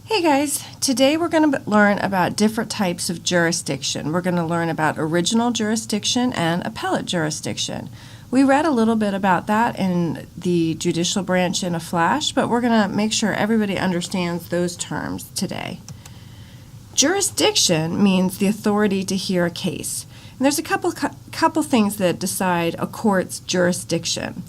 Hey guys, today we're going to learn about different types of jurisdiction. We're going to learn about original jurisdiction and appellate jurisdiction. We read a little bit about that in the judicial branch in a flash, but we're going to make sure everybody understands those terms today. Jurisdiction means the authority to hear a case. And there's a couple things that decide a court's jurisdiction.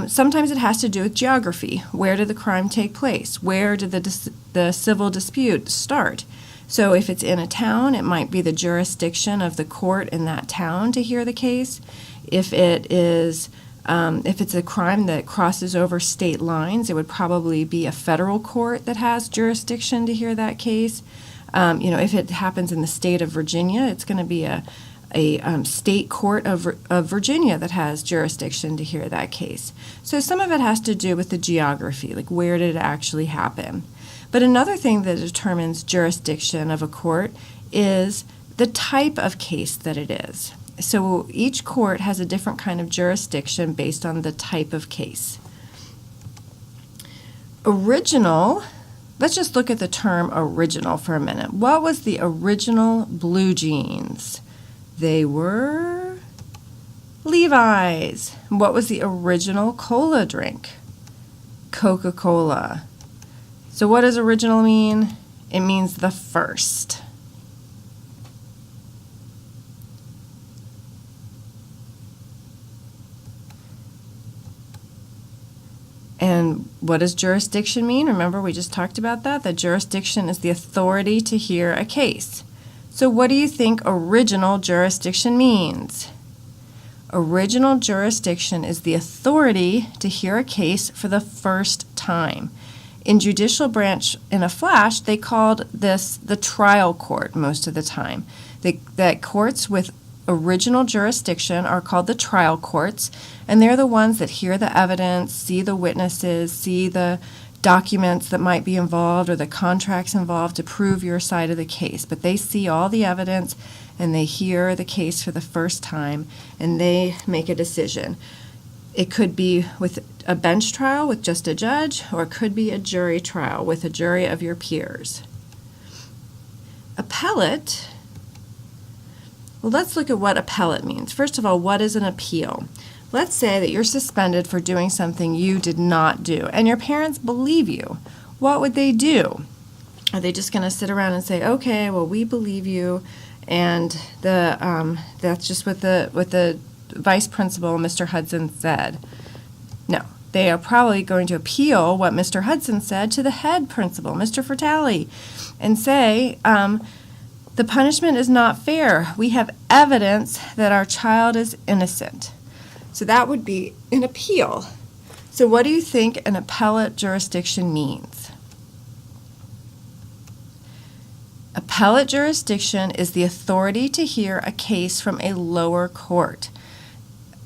Sometimes it has to do with geography. Where did the crime take place? Where did the civil dispute start? So if it's in a town, it might be the jurisdiction of the court in that town to hear the case. If it's a crime that crosses over state lines, it would probably be a federal court that has jurisdiction to hear that case. If it happens in the state of Virginia, it's going to be a state court of Virginia that has jurisdiction to hear that case. So some of it has to do with the geography, like where did it actually happen. But another thing that determines jurisdiction of a court is the type of case that it is. So each court has a different kind of jurisdiction based on the type of case. Original, let's just look at the term original for a minute. What was the original blue jeans? They were Levi's. What was the original cola drink? Coca-Cola. So what does original mean? It means the first. And what does jurisdiction mean? Remember, we just talked about that. That jurisdiction is the authority to hear a case. So what do you think original jurisdiction means? Original jurisdiction is the authority to hear a case for the first time. In judicial branch in a flash, they called this the trial court most of the time. That courts with original jurisdiction are called the trial courts, and they're the ones that hear the evidence, see the witnesses, see the documents that might be involved or the contracts involved to prove your side of the case. But they see all the evidence and they hear the case for the first time and they make a decision. It could be with a bench trial with just a judge, or it could be a jury trial with a jury of your peers. Appellate. Well, let's look at what appellate means. First of all, what is an appeal? Let's say that you're suspended for doing something you did not do, and your parents believe you. What would they do? Are they just going to sit around and say, okay, well, we believe you, and that's just what the vice principal, Mr. Hudson, said? No. They are probably going to appeal what Mr. Hudson said to the head principal, Mr. Fertali, and say, the punishment is not fair. We have evidence that our child is innocent. So that would be an appeal. So what do you think an appellate jurisdiction means? Appellate jurisdiction is the authority to hear a case from a lower court.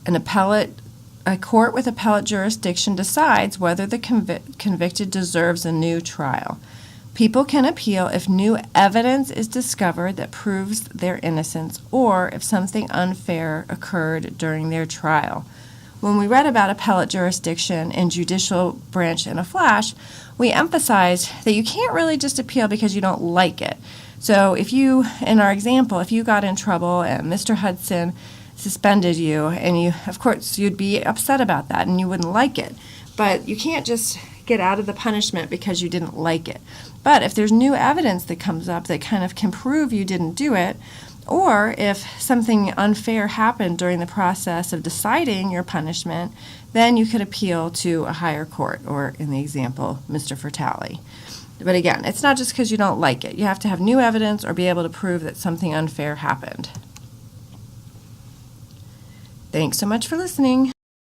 A court with appellate jurisdiction decides whether the convicted deserves a new trial. People can appeal if new evidence is discovered that proves their innocence or if something unfair occurred during their trial. When we read about appellate jurisdiction in judicial branch in a flash, we emphasized that you can't really just appeal because you don't like it. So in our example, if you got in trouble and Mr. Hudson suspended you, and of course, you'd be upset about that and you wouldn't like it. But you can't just get out of the punishment because you didn't like it. But if there's new evidence that comes up that kind of can prove you didn't do it, or if something unfair happened during the process of deciding your punishment, then you could appeal to a higher court, or in the example, Mr. Fertali. But again, it's not just because you don't like it. You have to have new evidence or be able to prove that something unfair happened. Thanks so much for listening.